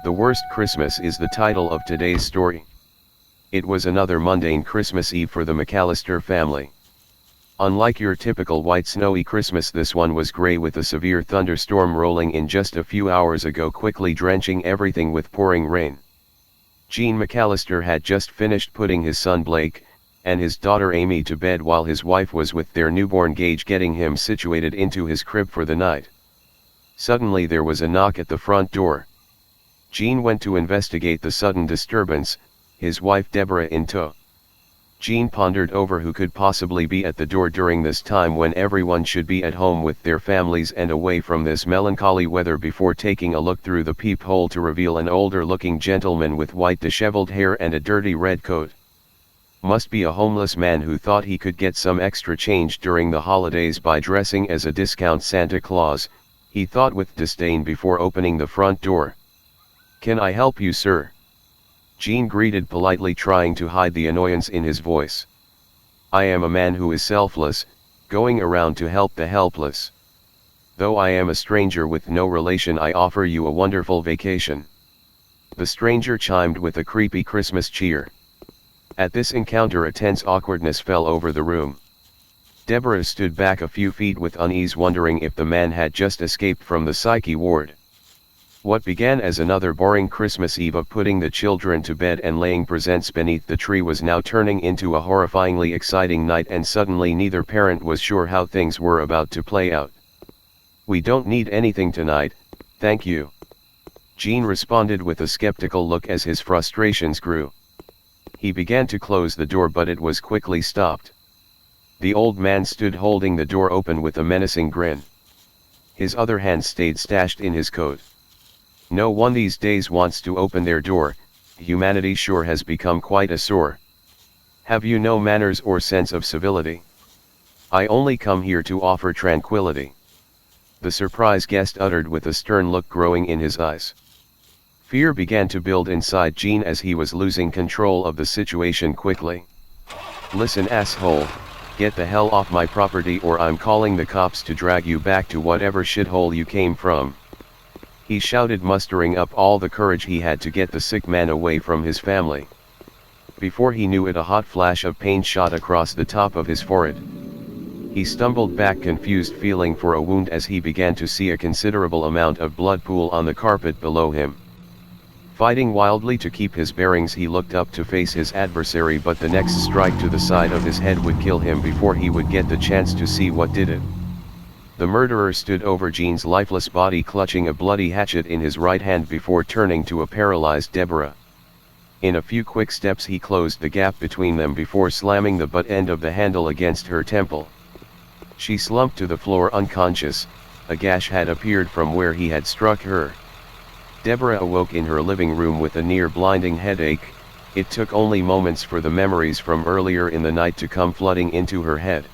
The Worst Christmas is the title of today's story. It was another mundane Christmas Eve for the McAllister family. Unlike your typical white snowy Christmas, this one was grey with a severe thunderstorm rolling in just a few hours ago, quickly drenching everything with pouring rain. Gene McAllister had just finished putting his son Blake and his daughter Amy to bed while his wife was with their newborn Gage getting him situated into his crib for the night. Suddenly there was a knock at the front door. Gene went to investigate the sudden disturbance, his wife Deborah in tow. Gene pondered over who could possibly be at the door during this time when everyone should be at home with their families and away from this melancholy weather, before taking a look through the peephole to reveal an older-looking gentleman with white disheveled hair and a dirty red coat. Must be a homeless man who thought he could get some extra change during the holidays by dressing as a discount Santa Claus, he thought with disdain before opening the front door. "Can I help you, sir?" Gene greeted politely, trying to hide the annoyance in his voice. "I am a man who is selfless, going around to help the helpless. Though I am a stranger with no relation, I offer you a wonderful vacation." The stranger chimed with a creepy Christmas cheer. At this encounter a tense awkwardness fell over the room. Deborah stood back a few feet with unease, wondering if the man had just escaped from the psyche ward. What began as another boring Christmas Eve of putting the children to bed and laying presents beneath the tree was now turning into a horrifyingly exciting night, and suddenly neither parent was sure how things were about to play out. "We don't need anything tonight, thank you," Gene responded with a skeptical look as his frustrations grew. He began to close the door, but it was quickly stopped. The old man stood holding the door open with a menacing grin. His other hand stayed stashed in his coat. No one these days wants to open their door. Humanity sure has become quite a sore. Have you no manners or sense of civility? I only come here to offer tranquility," the surprised guest uttered with a stern look growing in his eyes. Fear began to build inside Gene as he was losing control of the situation quickly. "Listen, asshole, get the hell off my property or I'm calling the cops to drag you back to whatever shithole you came from," he shouted, mustering up all the courage he had to get the sick man away from his family. Before he knew it, a hot flash of pain shot across the top of his forehead. He stumbled back, confused, feeling for a wound as he began to see a considerable amount of blood pool on the carpet below him. Fighting wildly to keep his bearings, he looked up to face his adversary, but the next strike to the side of his head would kill him before he would get the chance to see what did it. The murderer stood over Gene's lifeless body, clutching a bloody hatchet in his right hand before turning to a paralyzed Deborah. In a few quick steps he closed the gap between them before slamming the butt end of the handle against her temple. She slumped to the floor unconscious. A gash had appeared from where he had struck her. Deborah awoke in her living room with a near-blinding headache. It took only moments for the memories from earlier in the night to come flooding into her head.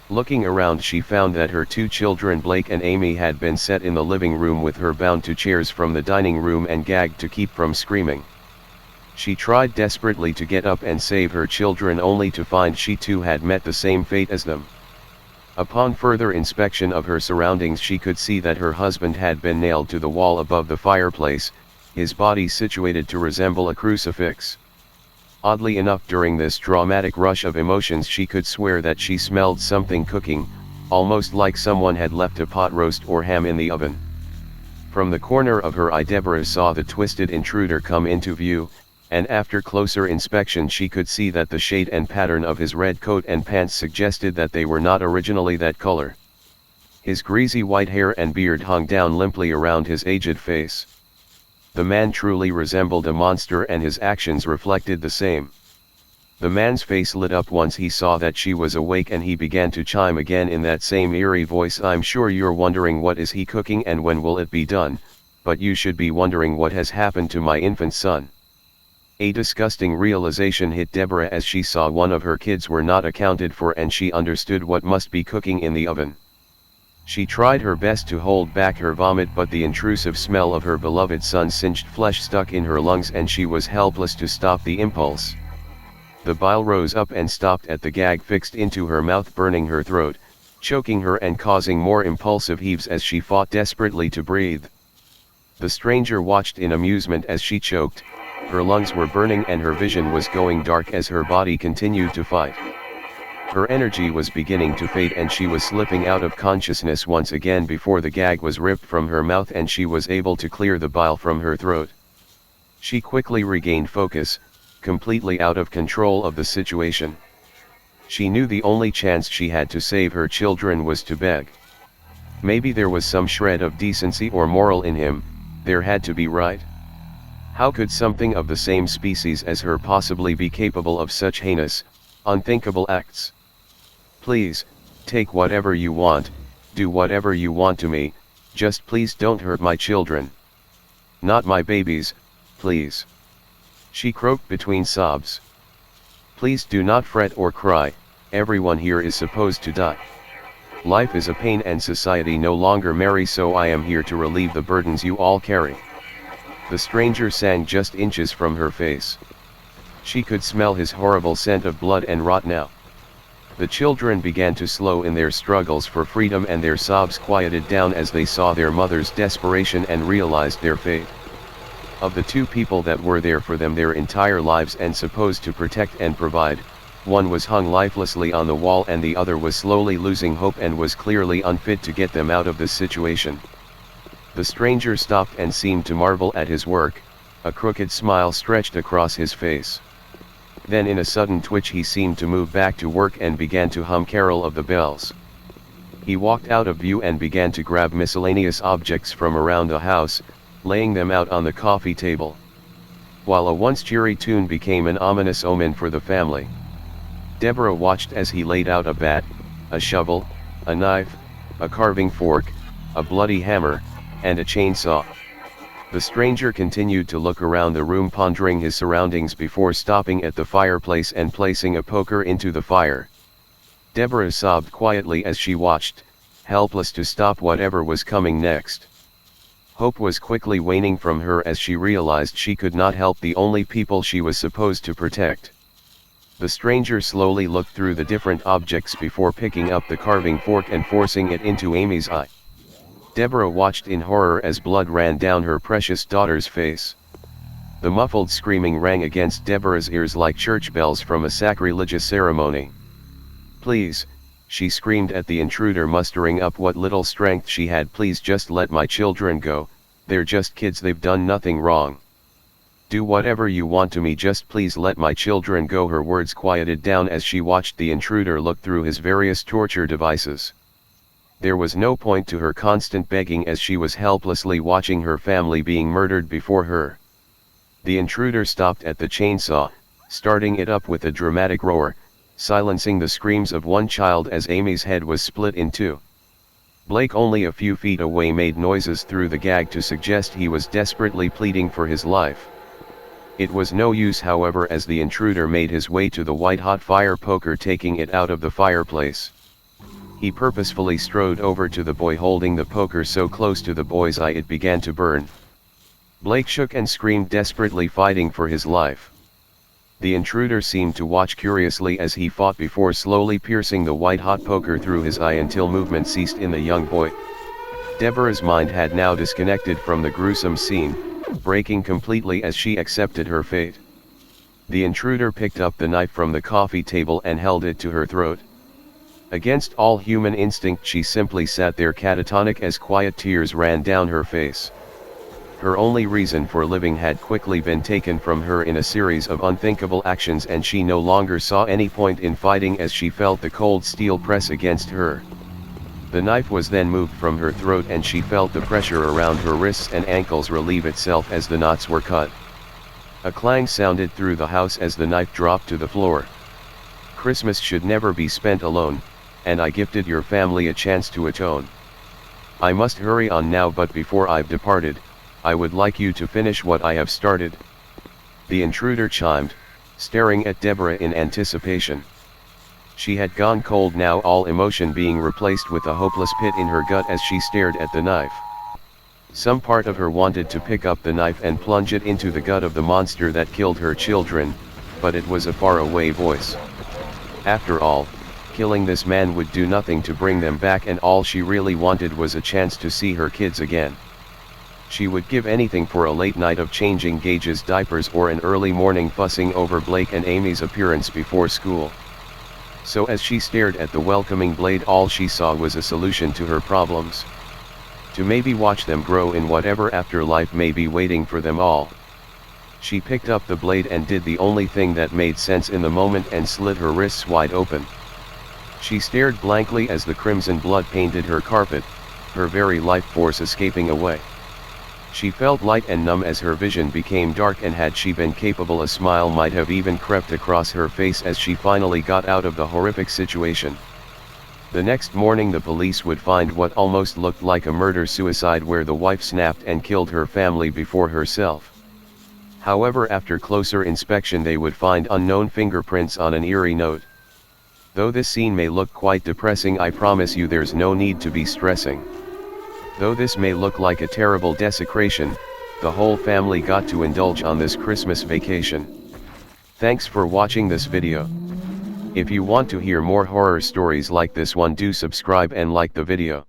Looking around, she found that her two children Blake and Amy had been set in the living room with her bound to chairs from the dining room and gagged to keep from screaming. She tried desperately to get up and save her children, only to find she too had met the same fate as them. Upon further inspection of her surroundings, she could see that her husband had been nailed to the wall above the fireplace, his body situated to resemble a crucifix. Oddly enough, during this dramatic rush of emotions, she could swear that she smelled something cooking, almost like someone had left a pot roast or ham in the oven. From the corner of her eye, Deborah saw the twisted intruder come into view, and after closer inspection she could see that the shade and pattern of his red coat and pants suggested that they were not originally that color. His greasy white hair and beard hung down limply around his aged face. The man truly resembled a monster, and his actions reflected the same. The man's face lit up once he saw that she was awake, and he began to chime again in that same eerie voice. "I'm sure you're wondering what is he cooking and when will it be done, but you should be wondering what has happened to my infant son." A disgusting realization hit Deborah as she saw one of her kids were not accounted for, and she understood what must be cooking in the oven. She tried her best to hold back her vomit, but the intrusive smell of her beloved son's singed flesh stuck in her lungs, and she was helpless to stop the impulse. The bile rose up and stopped at the gag fixed into her mouth, burning her throat, choking her and causing more impulsive heaves as she fought desperately to breathe. The stranger watched in amusement as she choked, her lungs were burning and her vision was going dark as her body continued to fight. Her energy was beginning to fade and she was slipping out of consciousness once again before the gag was ripped from her mouth and she was able to clear the bile from her throat. She quickly regained focus, completely out of control of the situation. She knew the only chance she had to save her children was to beg. Maybe there was some shred of decency or moral in him, there had to be, right? How could something of the same species as her possibly be capable of such heinous, unthinkable acts? Please, take whatever you want, do whatever you want to me, just please don't hurt my children. Not my babies, please. She croaked between sobs. Please do not fret or cry, everyone here is supposed to die. Life is a pain and society no longer merry, so I am here to relieve the burdens you all carry. The stranger sang just inches from her face. She could smell his horrible scent of blood and rot now. The children began to slow in their struggles for freedom and their sobs quieted down as they saw their mother's desperation and realized their fate. Of the two people that were there for them their entire lives and supposed to protect and provide, one was hung lifelessly on the wall and the other was slowly losing hope and was clearly unfit to get them out of this situation. The stranger stopped and seemed to marvel at his work, a crooked smile stretched across his face. Then in a sudden twitch he seemed to move back to work and began to hum Carol of the Bells. He walked out of view and began to grab miscellaneous objects from around the house, laying them out on the coffee table. While a once cheery tune became an ominous omen for the family. Deborah watched as he laid out a bat, a shovel, a knife, a carving fork, a bloody hammer, and a chainsaw. The stranger continued to look around the room pondering his surroundings before stopping at the fireplace and placing a poker into the fire. Deborah sobbed quietly as she watched, helpless to stop whatever was coming next. Hope was quickly waning from her as she realized she could not help the only people she was supposed to protect. The stranger slowly looked through the different objects before picking up the carving fork and forcing it into Amy's eye. Deborah watched in horror as blood ran down her precious daughter's face. The muffled screaming rang against Deborah's ears like church bells from a sacrilegious ceremony. Please, she screamed at the intruder, mustering up what little strength she had. Please just let my children go, they're just kids, they've done nothing wrong. Do whatever you want to me, just please let my children go. Her words quieted down as she watched the intruder look through his various torture devices. There was no point to her constant begging as she was helplessly watching her family being murdered before her. The intruder stopped at the chainsaw, starting it up with a dramatic roar, silencing the screams of one child as Amy's head was split in two. Blake, only a few feet away, made noises through the gag to suggest he was desperately pleading for his life. It was no use, however, as the intruder made his way to the white-hot fire poker, taking it out of the fireplace. He purposefully strode over to the boy, holding the poker so close to the boy's eye it began to burn. Blake shook and screamed, desperately fighting for his life. The intruder seemed to watch curiously as he fought before slowly piercing the white-hot poker through his eye until movement ceased in the young boy. Deborah's mind had now disconnected from the gruesome scene, breaking completely as she accepted her fate. The intruder picked up the knife from the coffee table and held it to her throat. Against all human instinct, she simply sat there catatonic as quiet tears ran down her face. Her only reason for living had quickly been taken from her in a series of unthinkable actions, and she no longer saw any point in fighting as she felt the cold steel press against her. The knife was then moved from her throat and she felt the pressure around her wrists and ankles relieve itself as the knots were cut. A clang sounded through the house as the knife dropped to the floor. Christmas should never be spent alone, and I gifted your family a chance to atone. I must hurry on now, but before I've departed, I would like you to finish what I have started. The intruder chimed, staring at Deborah in anticipation. She had gone cold now, all emotion being replaced with a hopeless pit in her gut as she stared at the knife. Some part of her wanted to pick up the knife and plunge it into the gut of the monster that killed her children, but it was a faraway voice. After all, killing this man would do nothing to bring them back, and all she really wanted was a chance to see her kids again. She would give anything for a late night of changing Gage's diapers or an early morning fussing over Blake and Amy's appearance before school. So as she stared at the welcoming blade, all she saw was a solution to her problems. To maybe watch them grow in whatever afterlife may be waiting for them all. She picked up the blade and did the only thing that made sense in the moment and slit her wrists wide open. She stared blankly as the crimson blood painted her carpet, her very life force escaping away. She felt light and numb as her vision became dark, and had she been capable, a smile might have even crept across her face as she finally got out of the horrific situation. The next morning the police would find what almost looked like a murder-suicide, where the wife snapped and killed her family before herself. However, after closer inspection they would find unknown fingerprints on an eerie note. Though this scene may look quite depressing, I promise you there's no need to be stressing. Though this may look like a terrible desecration, the whole family got to indulge on this Christmas vacation. Thanks for watching this video. If you want to hear more horror stories like this one, do subscribe and like the video.